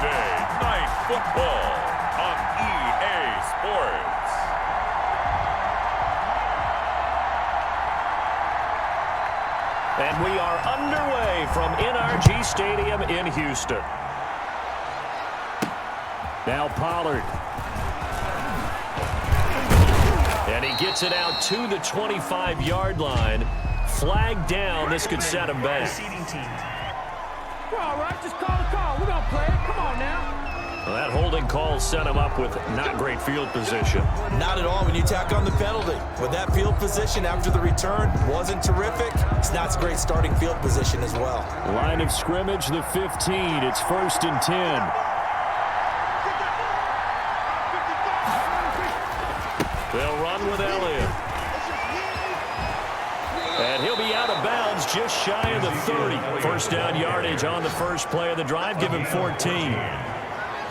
Thursday Night Football on EA Sports. And we are underway from NRG Stadium in Houston. Now Pollard. And he gets it out to the 25-yard line. Flag down. This could set him back. We're all right. Just call the call. We're going to play it. Come on now. Well, that holding call set him up with not great field position. Not at all when you tack on the penalty. With that field position after the return wasn't terrific, it's not a great starting field position as well. Line of scrimmage, the 15. It's 1st and 10. They'll run with Elliott. And he'll be out of bounds just shy of the 30. First down yardage on the first play of the drive. Give him 14.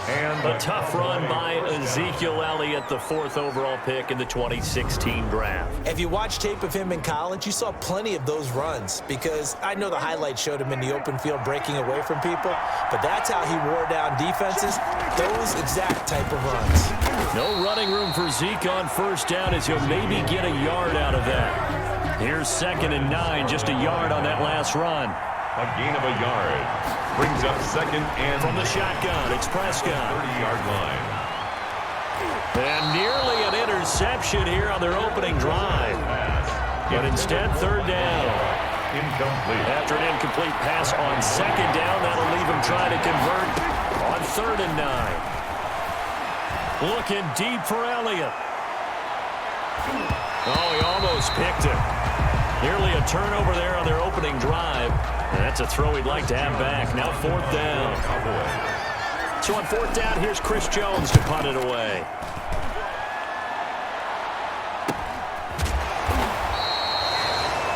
And a tough run by Ezekiel Elliott, the 4th overall pick in the 2016 draft. If you watch tape of him in college, you saw plenty of those runs because I know the highlights showed him in the open field breaking away from people, but that's how he wore down defenses, those exact type of runs. No running room for Zeke on first down as he'll maybe get a yard out of that. Here's 2nd and 9, just a yard on that last run. A gain of a yard. Brings up 2nd and from the shotgun. It's Prescott. 30-yard line. And nearly an interception here on their opening drive. But instead, 3rd down. Incomplete. After an incomplete pass on 2nd down, that'll leave him trying to convert on 3rd and 9. Looking deep for Elliott. Oh, he almost picked it. Nearly a turnover there on their opening drive. And that's a throw he'd like to have back. Now 4th down. So on 4th down, here's Chris Jones to punt it away.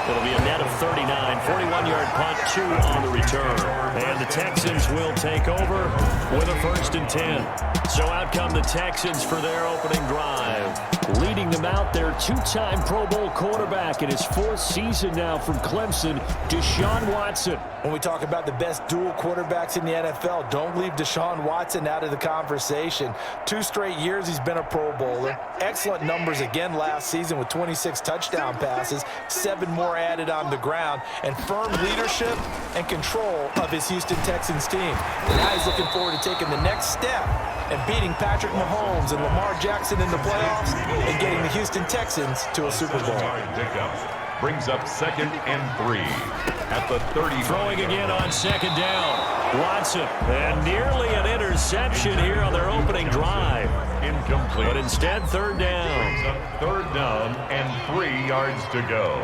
It'll be a net of 39. 41-yard punt, 2 on the return. And the Texans will take over with a 1st and 10. So out come the Texans for their opening drive. Leading them out, their 2-time Pro Bowl quarterback in his 4th season now from Clemson, Deshaun Watson. When we talk about the best dual quarterbacks in the NFL, don't leave Deshaun Watson out of the conversation. 2 straight years he's been a Pro Bowler. Excellent numbers again last season with 26 touchdown passes, 7 more added on the ground, and firm leadership and control of his Houston Texans team. Now he's looking forward to taking the next step and beating Patrick Mahomes and Lamar Jackson in the playoffs and getting the Houston Texans to a Super Bowl. Brings up 2nd and 3 at the 30. Throwing again on 2nd down. Watson. And nearly an interception here on their opening drive. Incomplete. But instead, 3rd down. Brings up 3rd down and 3 yards to go.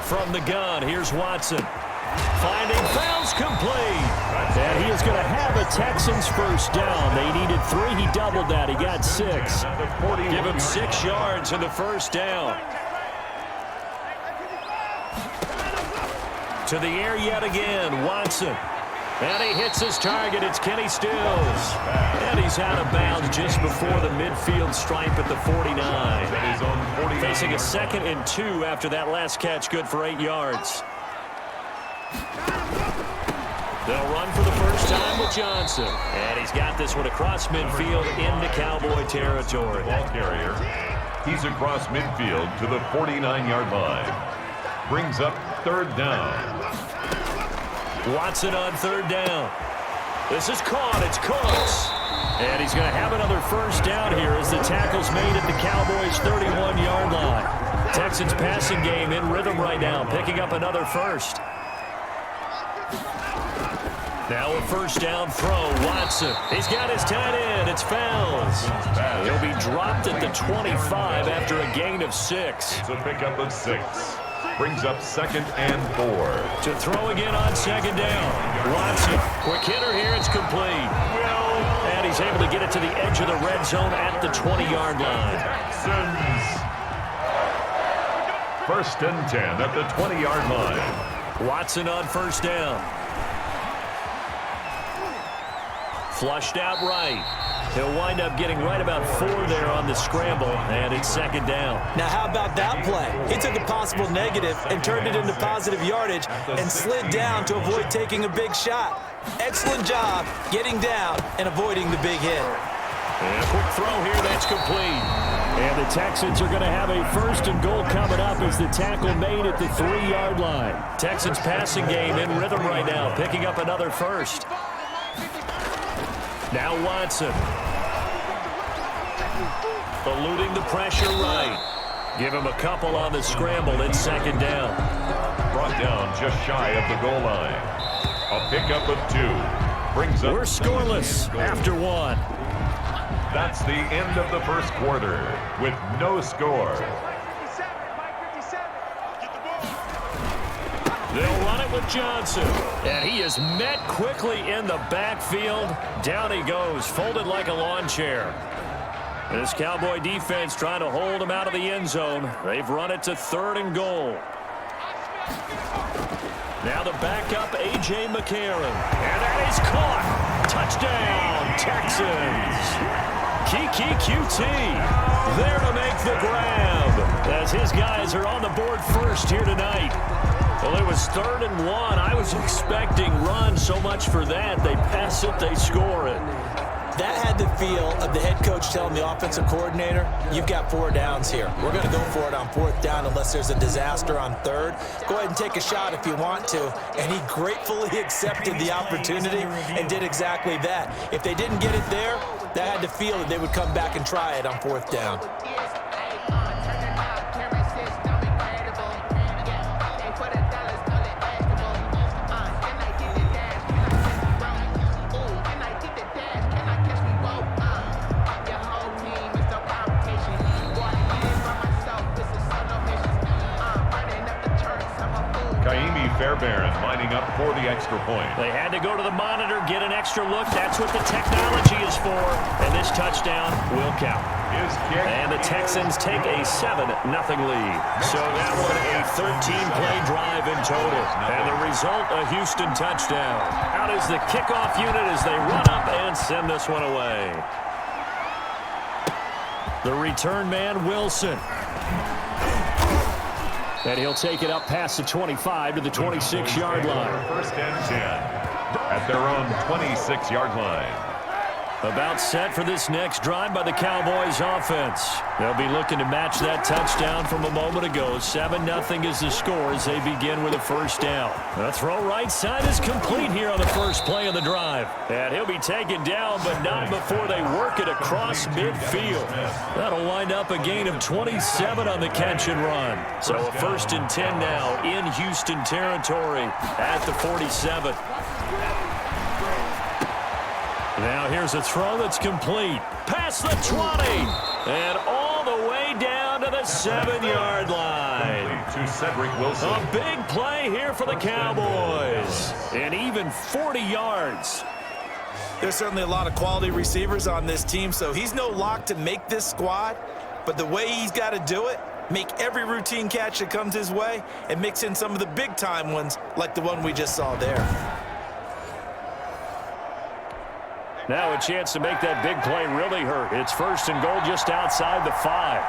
From the gun, here's Watson. Finding fouls complete. And he is going to have a Texans 1st down. They needed 3. He doubled that. He got 6. Give him 6 yards in the 1st down. To the air yet again, Watson. And he hits his target. It's Kenny Stills. And he's out of bounds just before the midfield stripe at the 49. Facing a 2nd and 2 after that last catch, good for 8 yards. They'll run for the first time with Johnson. And he's got this one across midfield into Cowboy territory. Ball carrier. He's across midfield to the 49-yard line. Brings up 3rd down. Watson on 3rd down. This is caught. It's Cooks. And he's going to have another 1st down here as the tackle's made at the Cowboys' 31-yard line. Texans passing game in rhythm right now, picking up another 1st. Now a 1st down throw, Watson. He's got his tight end. It's Fells. He'll be dropped at the 25 after a gain of 6. It's a pickup of 6. Brings up 2nd and 4. To throw again on 2nd down. Watson, quick hitter here. It's complete. And he's able to get it to the edge of the red zone at the 20-yard line. Texans. 1st and 10 at the 20-yard line. Watson on 1st down. Flushed out right. He'll wind up getting right about 4 there on the scramble, and it's second down. Now, how about that play? He took a possible negative and turned it into positive yardage and slid down to avoid taking a big shot. Excellent job getting down and avoiding the big hit. And a quick throw here that's complete. And the Texans are going to have a 1st and goal coming up as the tackle made at the 3-yard line. Texans passing game in rhythm right now, picking up another first. Now Watson. Eluding the pressure right. Give him a couple on the scramble. It's second down. Brought down just shy of the goal line. A pickup of 2. Brings up. We're scoreless after 1. That's the end of the first quarter with no score. They'll run it with Johnson. And he is met quickly in the backfield. Down he goes, folded like a lawn chair. This Cowboy defense trying to hold him out of the end zone. They've run it to 3rd and goal. Now the backup, A.J. McCarron. And that is caught. Touchdown, Texans. Kiki QT there to make the grab as his guys are on the board first here tonight. Well, it was 3rd and 1. I was expecting run, so much for that. They pass it, they score it. That had the feel of the head coach telling the offensive coordinator, you've got 4 downs here. We're going to go for it on 4th down unless there's a disaster on 3rd. Go ahead and take a shot if you want to. And he gratefully accepted the opportunity and did exactly that. If they didn't get it there, that had the feel that they would come back and try it on 4th down. Fairbairn lining up for the extra point. They had to go to the monitor, get an extra look. That's what the technology is for. And this touchdown will count. And the Texans take a 7-0 lead. So that one a 13-play drive in total. And the result, a Houston touchdown. Out is the kickoff unit as they run up and send this one away. The return man, Wilson. And he'll take it up past the 25 to the 26-yard line. 1st and 10 at their own 26-yard line. About set for this next drive by the Cowboys offense. They'll be looking to match that touchdown from a moment ago. 7-0 is the score as they begin with a 1st down. The throw right side is complete here on the first play of the drive. And he'll be taken down, but not before they work it across midfield. That'll wind up a gain of 27 on the catch and run. So a 1st and 10 now in Houston territory at the 47. Now here's a throw that's complete. Past the 20. And all the way down to the 7-yard line. To Cedric Wilson. A big play here for the Cowboys. And even 40 yards. There's certainly a lot of quality receivers on this team, so he's no lock to make this squad. But the way he's got to do it, make every routine catch that comes his way, and mix in some of the big-time ones like the one we just saw there. Now a chance to make that big play really hurt. It's 1st and goal just outside the 5.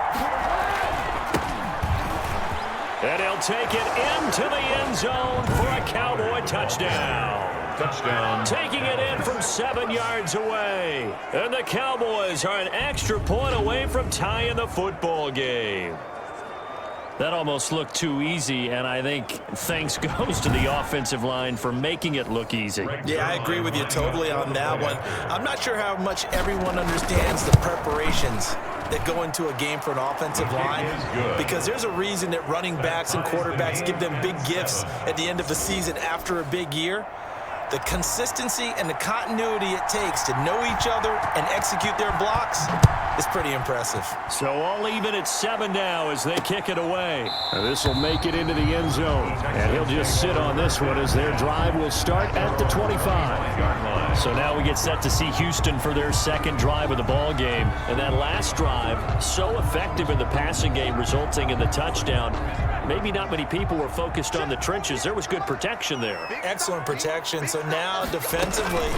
And he'll take it into the end zone for a Cowboy touchdown. Touchdown. Taking it in from 7 yards away. And the Cowboys are an extra point away from tying the football game. That almost looked too easy, and I think thanks goes to the offensive line for making it look easy. Yeah, I agree with you totally on that one. I'm not sure how much everyone understands the preparations that go into a game for an offensive line, because there's a reason that running backs and quarterbacks give them big gifts at the end of the season after a big year. The consistency and the continuity it takes to know each other and execute their blocks is pretty impressive. So all even at 7 now as they kick it away. This will make it into the end zone. And he'll just sit on this one as their drive will start at the 25. So now we get set to see Houston for their 2nd drive of the ball game. And that last drive, so effective in the passing game, resulting in the touchdown. Maybe not many people were focused on the trenches. There was good protection there. Excellent protection. So now defensively,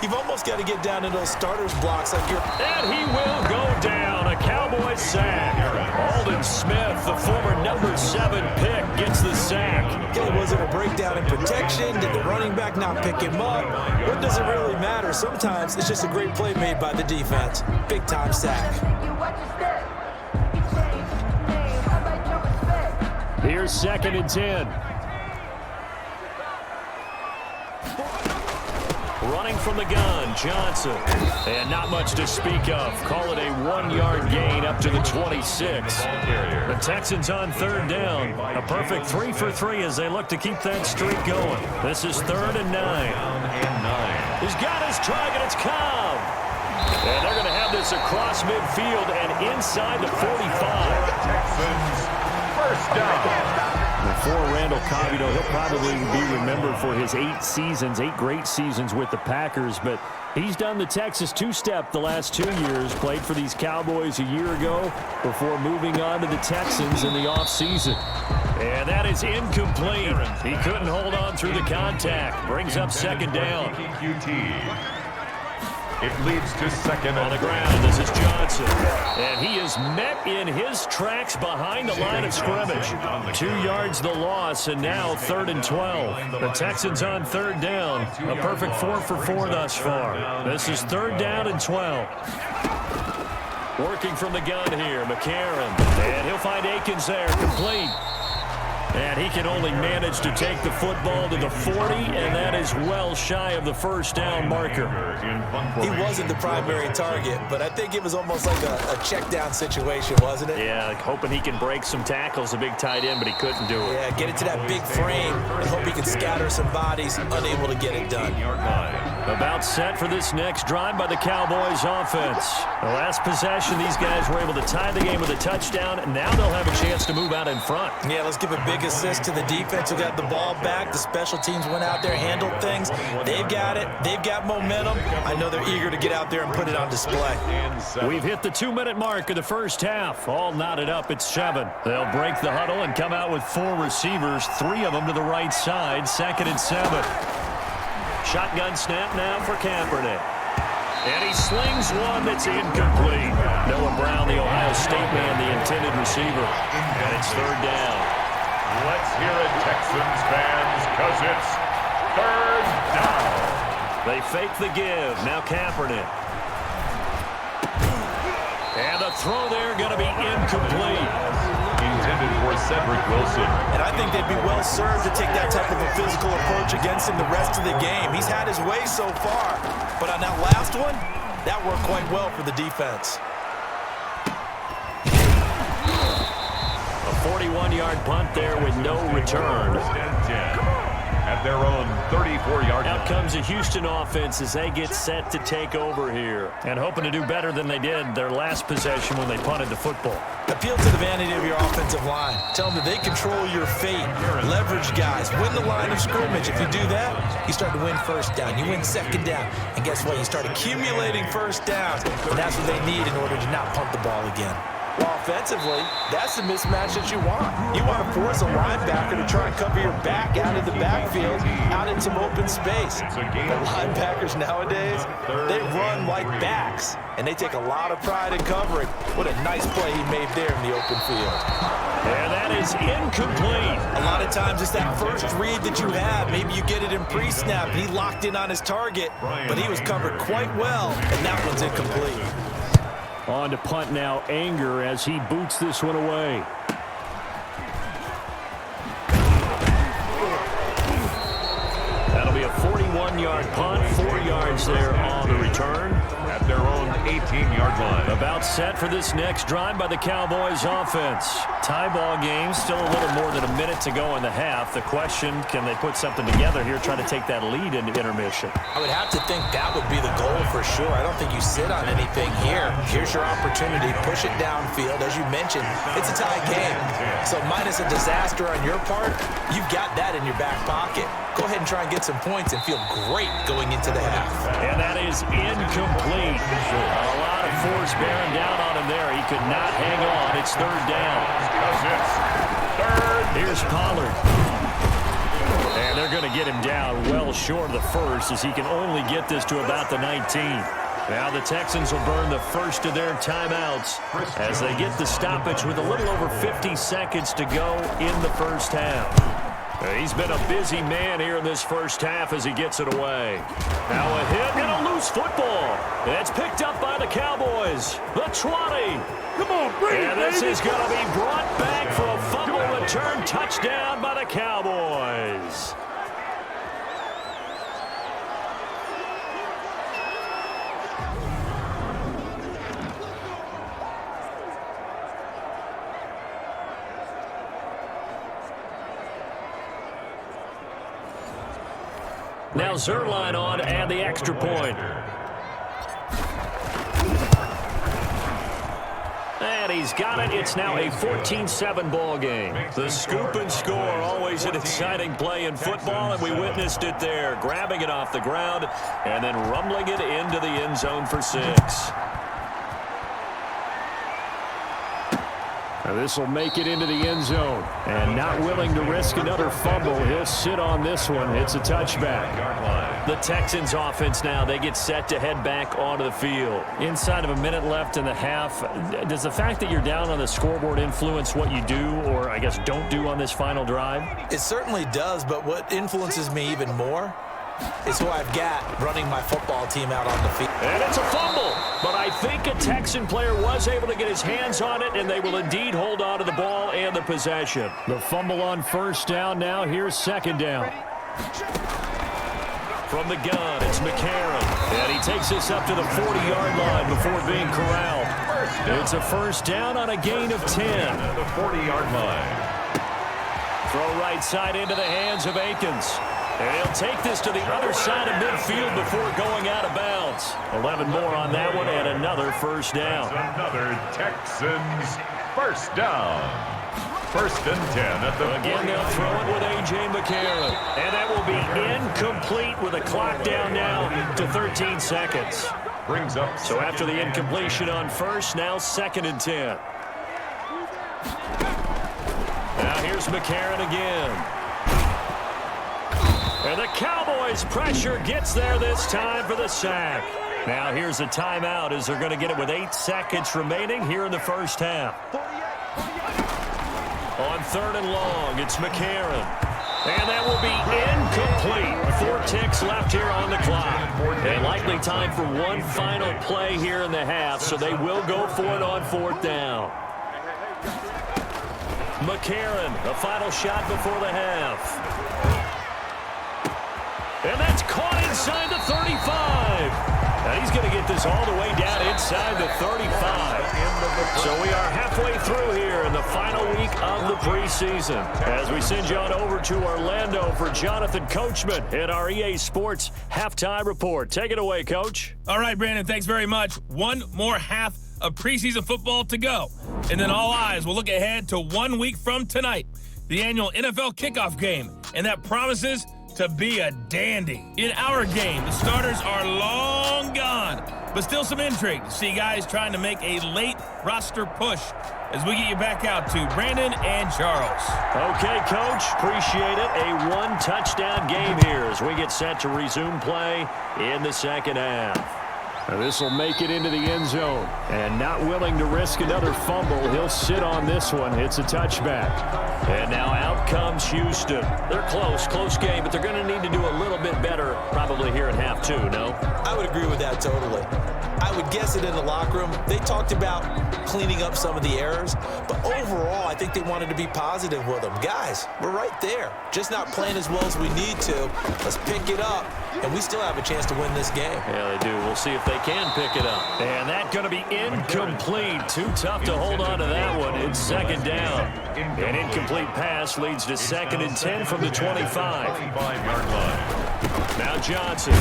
You've almost got to get down to those starters blocks like you're... And he will go down. A Cowboys sack. Alden Smith, the former number 7 pick, gets the sack. Okay, was it a breakdown in protection? Did the running back not pick him up? What does it really matter? Sometimes it's just a great play made by the defense. Big-time sack. Here's 2nd and 10. Running from the gun, Johnson. And not much to speak of. Call it a 1-yard gain up to the 26. The Texans on 3rd down. A perfect 3 for 3 as they look to keep that streak going. This is 3rd and 9. He's got his target. It's Cobb. And they're going to have this across midfield and inside the 45. Texans first down. For Randall Cobb, you know, he'll probably be remembered for his 8 great seasons with the Packers, but he's done the Texas two-step the last 2 years, played for these Cowboys a year ago before moving on to the Texans in the offseason. And that is incomplete. He couldn't hold on through the contact. Brings up 2nd down. It leads to 2nd on the ground. This is Johnson. And he is met in his tracks behind the line of scrimmage. 2 yards the loss, and now 3rd and 12. The Texans on 3rd down. A perfect 4 for 4 thus far. This is 3rd down and 12. Working from the gun here, McCarron. And he'll find Akins there, complete. And he can only manage to take the football to the 40, and that is well shy of the 1st down marker. He wasn't the primary target, but I think it was almost like a check down situation, wasn't it? Yeah, hoping he can break some tackles, a big tight end, but he couldn't do it. Yeah, get it to that big frame and hope he can scatter some bodies, unable to get it done. About set for this next drive by the Cowboys offense. The last possession, these guys were able to tie the game with a touchdown, and now they'll have a chance to move out in front. Yeah, let's give a big assist to the defense who got the ball back. The special teams went out there, handled things. They've got it. They've got momentum. I know they're eager to get out there and put it on display. We've hit the 2-minute mark of the first half. All knotted up at 7. They'll break the huddle and come out with 4 receivers, 3 of them to the right side. 2nd and 7. Shotgun snap now for Kaepernick. And he slings one that's incomplete. Noah Brown, the Ohio State man, the intended receiver. And it's 3rd down. Let's hear it, Texans fans, because it's 3rd down. They fake the give. Now Kaepernick. And the throw there going to be incomplete. Intended for Cedric Wilson. And I think they'd be well served to take that type of a physical approach against him the rest of the game. He's had his way so far, but on that last one, that worked quite well for the defense. A 41-yard punt there with no return. At their own 34-yard line. Out comes the Houston offense as they get set to take over here and hoping to do better than they did their last possession when they punted the football. Appeal to the vanity of your offensive line. Tell them that they control your fate. Leverage guys. Win the line of scrimmage. If you do that, you start to win 1st down. You win 2nd down. And guess what? You start accumulating 1st downs. And that's what they need in order to not punt the ball again. Well, offensively, that's the mismatch that you want. You want to force a linebacker to try and cover your back out of the backfield, out in some open space. The linebackers nowadays, they run like backs, and they take a lot of pride in covering. What a nice play he made there in the open field. And that is incomplete. A lot of times it's that first read that you have. Maybe you get it in pre-snap, and he locked in on his target, but he was covered quite well, and that one's incomplete. On to punt now, Anger, as he boots this one away. That'll be a 41-yard punt, 4 yards there on the return. At their own 18-yard line. About set for this next drive by the Cowboys offense. Tie ball game, still a little more than a minute to go in the half. The question, can they put something together here, try to take that lead into intermission? I would have to think that would be the goal for sure. I don't think you sit on anything here. Here's your opportunity. Push it downfield. As you mentioned, it's a tie game. So minus a disaster on your part, you've got that in your back pocket. Go ahead and try and get some points and feel great going into the half. And that is incomplete. A lot of force bearing down on him there. He could not hang on. It's 3rd down. Because it's 3rd. Here's Pollard. And they're going to to get him down well short of the first, as he can only get this to about the 19. Now the Texans will burn the first of their timeouts as they get the stoppage with a little over 50 seconds to go in the first half. He's been a busy man here in this first half as he gets it away. Now a hit and a loose football. It's picked up by the Cowboys. The 20. Come on, bring it, And this baby. is going to be brought back for a fumble return touchdown by the Cowboys. Now Zerline on and the extra point. And he's got it. It's now a 14-7 ball game. The scoop and score, always an exciting play in football, and we witnessed it there. Grabbing it off the ground and then rumbling it into the end zone for 6. This will make it into the end zone. And not willing to risk another fumble, he'll sit on this one. It's a touchback. The Texans offense now, they get set to head back onto the field. Inside of a minute left in the half, does the fact that you're down on the scoreboard influence what you do, or I guess don't do on this final drive? It certainly does, but what influences me even more is who I've got running my football team out on the field. And it's a fumble, but I think a Texan player was able to get his hands on it, and they will indeed hold on to the ball and the possession. The fumble on first down now. Here's second down. From the gun, it's McCarron, and he takes this up to the 40-yard line before being corralled. It's a first down on a gain of 10. The 40-yard line. Throw right side into the hands of Akins. And he'll take this to the other side of midfield before going out of bounds. 11 more on that one and another first down. Another Texans first down. First and 10 at the Again, they'll throw it with A.J. McCarron. And that will be incomplete with a clock down now to 13 seconds. Brings up. So after the incompletion on first, now second and 10. Now here's McCarron again. And the Cowboys' pressure gets there this time for the sack. Now here's a timeout as they're going to get it with 8 seconds remaining here in the first half. On third and long, it's McCarron. And that will be incomplete. 4 ticks left here on the clock. And likely time for one final play here in the half, so they will go for it on fourth down. McCarron, a final shot before the half. And that's caught inside the 35. Now he's going to get this all the way down inside the 35. So we are halfway through here in the final week of the preseason as we send you on over to Orlando for Jonathan Coachman at our EA Sports Halftime Report. Take it away, Coach. All right, Brandon, thanks very much. One more half of preseason football to go. And then all eyes will look ahead to 1 week from tonight, the annual NFL kickoff game. And that promises to be a dandy. In our game, the starters are long gone, but still some intrigue to see guys trying to make a late roster push as we get you back out to Brandon and Charles. Okay, Coach, appreciate it. A one-touchdown game here as we get set to resume play in the second half. This will make it into the end zone. And not willing to risk another fumble, he'll sit on this one. It's a touchback. And now out comes Houston. They're close game, but they're going to need to do a little bit better probably here at half 2, no? I would agree with that totally. I would guess it in the locker room. They talked about cleaning up some of the errors, but overall, I think they wanted to be positive with them. Guys, we're right there. Just not playing as well as we need to. Let's pick it up, and we still have a chance to win this game. Yeah, they do. We'll see if they can pick it up. And that's going to be incomplete. Too tough to hold on to that one. It's second down. An incomplete pass leads to second and 10 from the 25. 25-yard line. Now Johnson.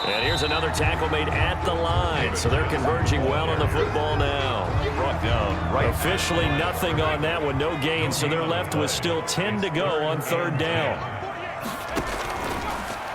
And here's another tackle made at the line. So they're converging well on the football now. Brought down right. Officially nothing on that one. No gain. So they're left with still 10 to go on third down.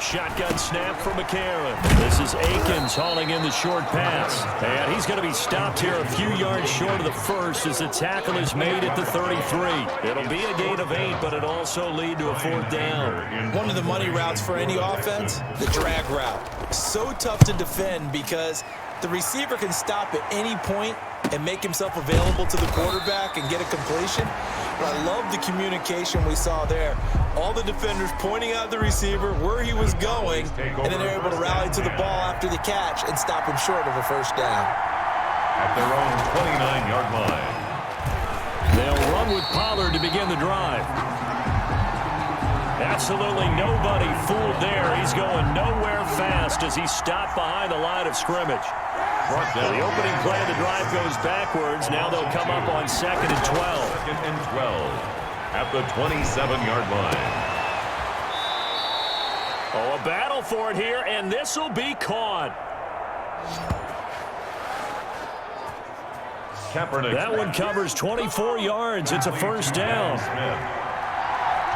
shotgun snap from McCarron. This is Akins hauling in the short pass. And he's going to be stopped here a few yards short of the first as the tackle is made at the 33. It'll be a gain of 8, but it'll also lead to a 4th down. One of the money routes for any offense, the drag route. So tough to defend because the receiver can stop at any point and make himself available to the quarterback and get a completion. But I love the communication we saw there. All the defenders pointing out the receiver, where he was going, and then they're able to rally to the ball after the catch and stop him short of a 1st down. At their own 29-yard line. They'll run with Pollard to begin the drive. Absolutely nobody fooled there. He's going nowhere fast as he's stopped behind the line of scrimmage. The opening play of the drive goes backwards. Now they'll come up on 2nd and 12. 2nd and 12 at the 27-yard line. Oh, a battle for it here, and this will be caught. Kaepernick. That one covers 24 yards. It's a 1st down.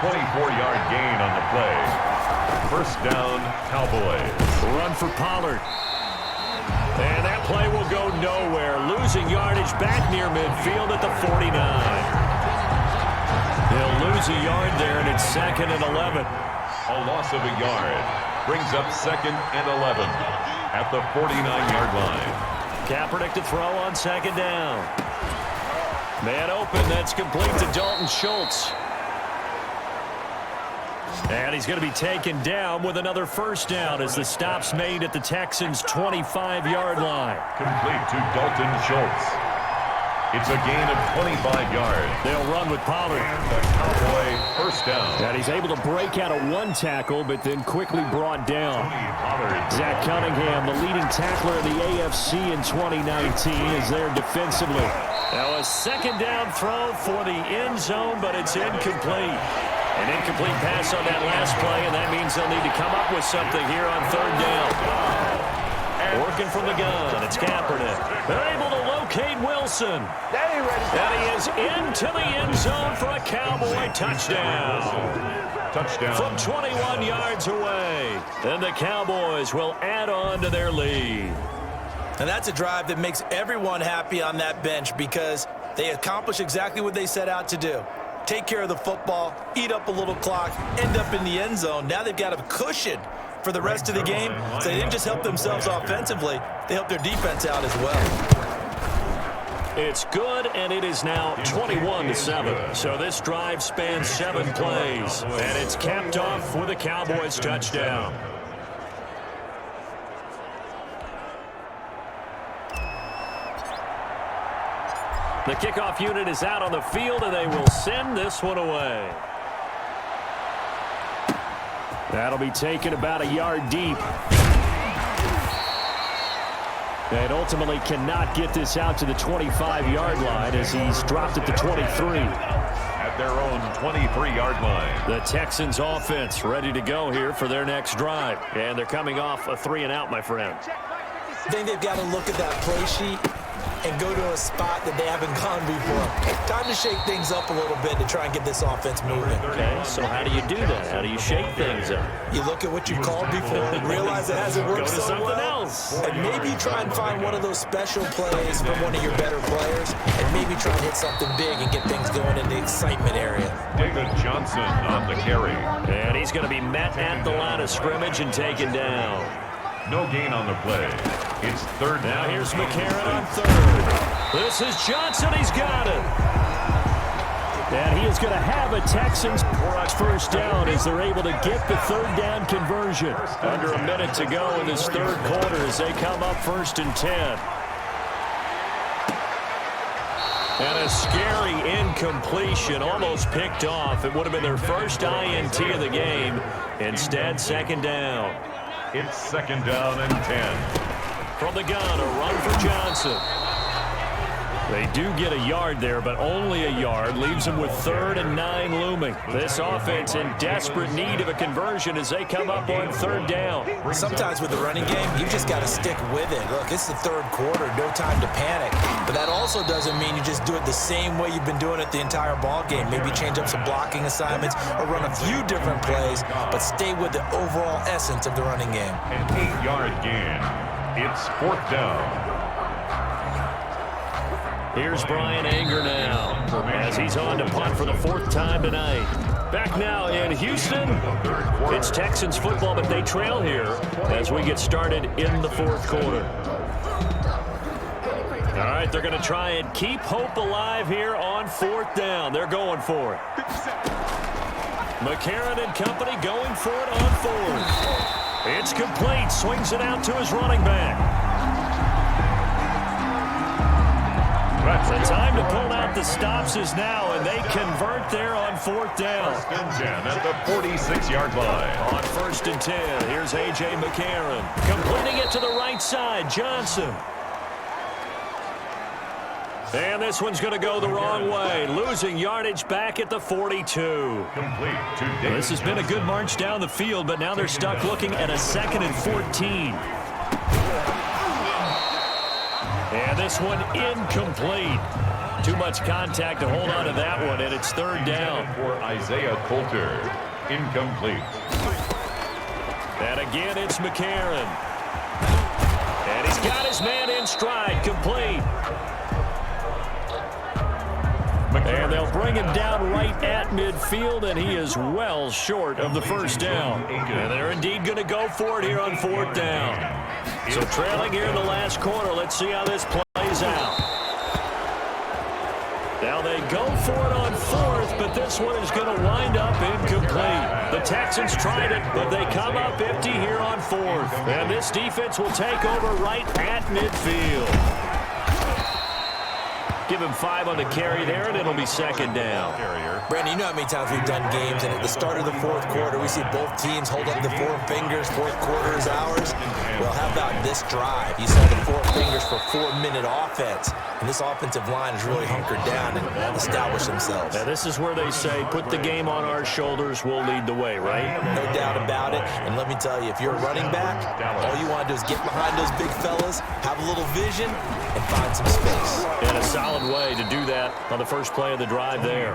24-yard gain on the play. 1st down, Cowboys. Run for Pollard. And that play will go nowhere. Losing yardage back near midfield at the 49. They'll lose a yard there, and it's 2nd and 11. A loss of a yard brings up 2nd and 11 at the 49-yard line. Kaepernick to throw on 2nd down. Man open. That's complete to Dalton Schultz. And he's going to be taken down with another 1st down as the stop's made at the Texans' 25-yard line. Complete to Dalton Schultz. It's a gain of 25 yards. They'll run with Pollard. And the Cowboy 1st down. And he's able to break out of 1 tackle, but then quickly brought down. Zach Cunningham, the leading tackler of the AFC in 2019, is there defensively. Now a 2nd down throw for the end zone, but it's incomplete. An incomplete pass on that last play, and that means they'll need to come up with something here on 3rd down. Working from the gun, it's Kaepernick. They're able to locate Wilson. And he is into the end zone for a Cowboy touchdown. Touchdown. From 21 yards away. And the Cowboys will add on to their lead. And that's a drive that makes everyone happy on that bench because they accomplish exactly what they set out to do. Take care of the football, eat up a little clock, end up in the end zone. Now they've got a cushion for the rest of the game. So they didn't just help themselves offensively, they helped their defense out as well. It's good, and it is now 21-7. So this drive spans 7 plays, and it's capped off with a Cowboys touchdown. The kickoff unit is out on the field, and they will send this one away. That'll be taken about a yard deep. And ultimately cannot get this out to the 25-yard line as he's dropped at the 23. At their own 23-yard line. The Texans offense ready to go here for their next drive. And they're coming off a 3-and-out, my friend. I think they've got to look at that play sheet and go to a spot that they haven't gone before. Time to shake things up a little bit to try and get this offense moving. Okay, so how do you do that? How do you shake things up? You look at what you've called before and realize it hasn't worked Go to so something well. else. And maybe try and find one of those special plays from one of your better players and maybe try and hit something big and get things going in the excitement area. David Johnson on the carry. And he's going to be met at the line of scrimmage and taken down. No gain on the play. It's 3rd down. Now here's McCarron on 3rd. This is Johnson. He's got it. And he is going to have a Texans 1st down as they're able to get the 3rd down conversion. Under a minute to go in this 3rd quarter as they come up 1st and 10. And a scary incompletion, almost picked off. It would have been their first INT of the game. Instead, 2nd down. It's 2nd down and 10. From the gun, a run for Johnson. They do get a yard there, but only a yard. Leaves them with 3rd and 9 looming. This offense in desperate need of a conversion as they come up on 3rd down. Sometimes with the running game, you just got to stick with it. Look, it's the 3rd quarter, no time to panic. But that also doesn't mean you just do it the same way you've been doing it the entire ball game. Maybe change up some blocking assignments or run a few different plays, but stay with the overall essence of the running game. An 8-yard gain. It's 4th down. Here's Brian Anger now as he's on to punt for the 4th time tonight. Back now in Houston, it's Texans football, but they trail here as we get started in the 4th quarter. All right, they're going to try and keep hope alive here on 4th down. They're going for it. McCarron and company going for it on 4th. It's complete. Swings it out to his running back. The time to pull out the stops is now, and they convert there on 4th down. 1st and 10 at the 46-yard line. On 1st and 10, here's A.J. McCarron. Completing it to the right side, Johnson. And this one's going to go the wrong way, losing yardage back at the 42. Complete to David. This has been a good march down the field, but now they're stuck looking at a 2nd and 14. And this one incomplete. Too much contact to hold on to that one, and it's 3rd down. For Isaiah Coulter, incomplete. And again, it's McCarron. And he's got his man in stride, complete. And they'll bring him down right at midfield, and he is well short of the 1st down. And they're indeed going to go for it here on 4th down. So trailing here in the last quarter, let's see how this plays out. Now they go for it on 4th, but this one is going to wind up incomplete. The Texans tried it, but they come up empty here on 4th. And this defense will take over right at midfield. Give him 5 on the carry there, and it'll be 2nd down. Brandon, you know how many times we've done games, and at the start of the 4th quarter, we see both teams hold up the 4 fingers, 4th quarter is ours. Well, how about this drive? You saw the 4 fingers for 4-minute offense, and this offensive line has really hunkered down and established themselves. Now, this is where they say, put the game on our shoulders, we'll lead the way, right? No doubt about it, and let me tell you, if you're a running back, all you want to do is get behind those big fellas, have a little vision, and find some space. And a solid way to do that on the first play of the drive there.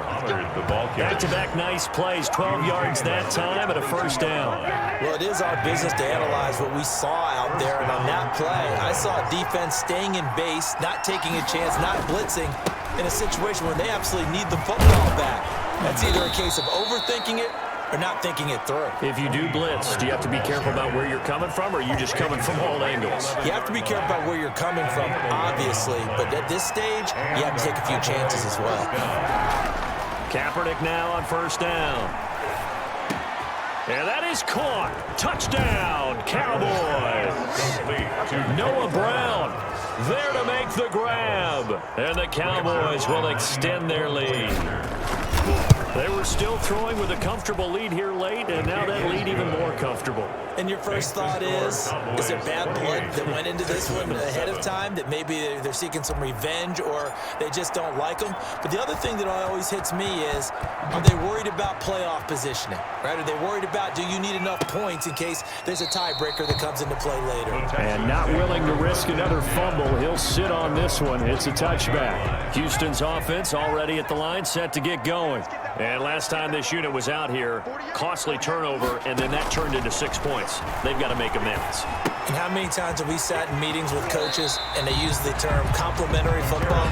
Back-to-back nice plays, 12 yards that time and a 1st down. Well, it is our business to analyze what we saw out there, and on that play, I saw a defense staying in base, not taking a chance, not blitzing, in a situation where they absolutely need the football back. That's either a case of overthinking it or not thinking it through. If you do blitz, do you have to be careful about where you're coming from, or are you just coming from all angles? You have to be careful about where you're coming from, obviously, but at this stage, you have to take a few chances as well. Kaepernick now on 1st down. And that is caught. Touchdown, Cowboys. Noah Brown there to make the grab. And the Cowboys will extend their lead. They were still throwing with a comfortable lead here late, and now that lead even more comfortable. And your first thought is there bad blood that went into this one ahead of time, that maybe they're seeking some revenge or they just don't like them? But the other thing that always hits me is, are they worried about playoff positioning, right? Are they worried about, do you need enough points in case there's a tiebreaker that comes into play later? And not willing to risk another fumble, he'll sit on this one. It's a touchback. Houston's offense already at the line, set to get going. And last time this unit was out here, costly turnover, and then that turned into 6 points. They've got to make amends. And how many times have we sat in meetings with coaches and they use the term complementary football?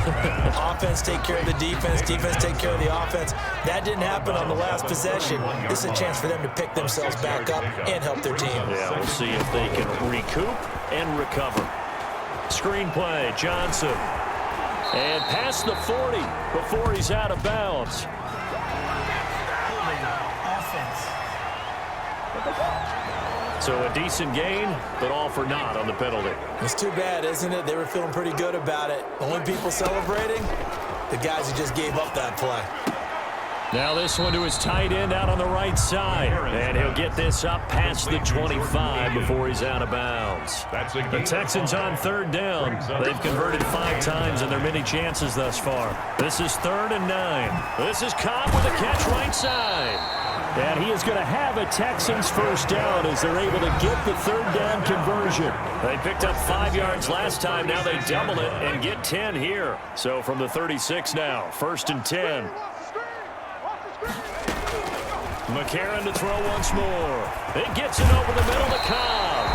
Offense take care of the defense, defense take care of the offense. That didn't happen on the last possession. This is a chance for them to pick themselves back up and help their team. Yeah, we'll see if they can recoup and recover. Screen play, Johnson. And past the 40 before he's out of bounds. So a decent gain, but all for naught on the penalty. It's too bad, isn't it? They were feeling pretty good about it. Only people celebrating, the guys who just gave up that play. Now this one to his tight end out on the right side. And he'll get this up past the 25 before he's out of bounds. The Texans on third down. They've converted 5 times in their many chances thus far. This is 3rd and 9. This is Cobb with a catch right side. And he is going to have a Texans first down as they're able to get the 3rd down conversion. They picked up 5 yards last time. Now they double it and get 10 here. So from the 36 now, 1st and 10. McCarron to throw once more. It gets it over the middle to Cobb.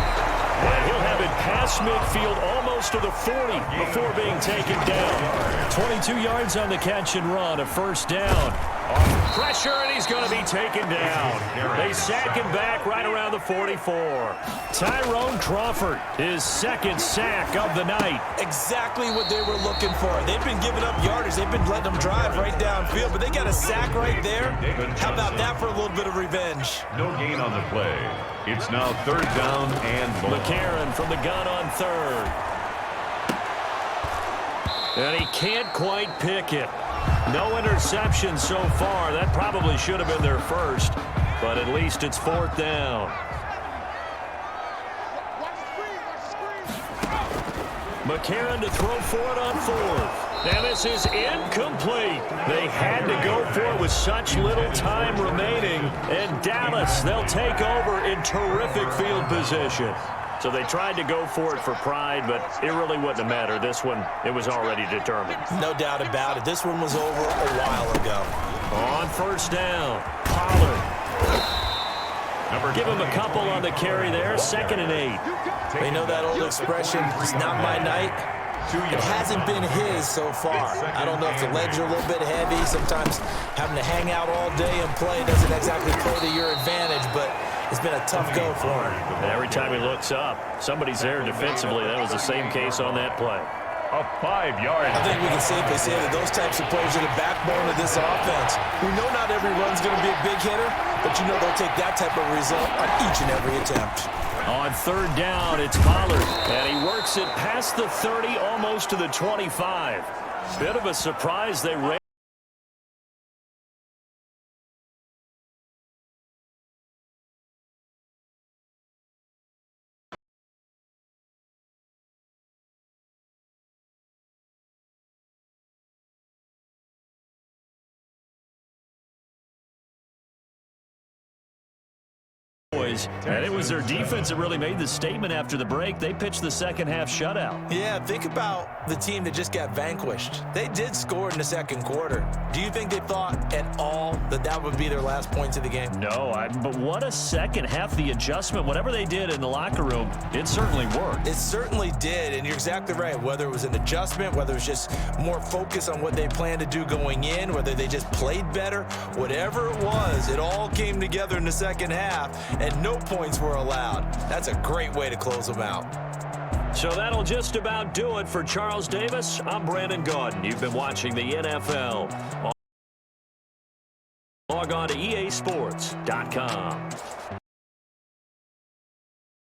And he'll have it past midfield almost to the 40 before being taken down. 22 yards on the catch and run, a first down. Off pressure, and he's going to be taken down. They sack him back right around the 44. Tyrone Crawford, his 2nd sack of the night. Exactly what they were looking for. They've been giving up yardage. They've been letting them drive right downfield, but they got a sack right there. How about that for a little bit of revenge? No gain on the play. It's now 3rd down and long. McCarron from the gun on 3rd. And he can't quite pick it. No interception so far. That probably should have been their first, but at least it's 4th down. McCarron to throw for it on 4th. And this is incomplete. They had to go for it with such little time remaining. And Dallas, they'll take over in terrific field position. So they tried to go for it for pride, but it really wouldn't have mattered. This one, it was already determined. No doubt about it. This one was over a while ago. On 1st down, Pollard. Give him a couple on the carry there, 2nd and 8. They know that old expression, it's not my night. It hasn't been his so far. I don't know if the legs are a little bit heavy. Sometimes having to hang out all day and play doesn't exactly play to your advantage, but it's been a tough go for him. And every time he looks up, somebody's there defensively. That was the same case on that play. A 5-yard. I think we can safely say that those types of players are the backbone of this offense. We know not every run's going to be a big hitter, but you know they'll take that type of result on each and every attempt. On 3rd down, it's Pollard, and he works it past the 30, almost to the 25. Bit of a surprise they ran. And it was their defense that really made the statement after the break. They pitched the second half shutout. Yeah, think about the team that just got vanquished. They did score in the 2nd quarter. Do you think they thought at all that that would be their last points of the game? No, but what a second half. The adjustment, whatever they did in the locker room, it certainly worked. It certainly did, and you're exactly right. Whether it was an adjustment, whether it was just more focus on what they planned to do going in, whether they just played better, whatever it was, it all came together in the second half, and no points were allowed. That's a great way to close them out. So that'll just about do it for Charles Davis. I'm Brandon Gaudin. You've been watching the NFL. Log on to easports.com.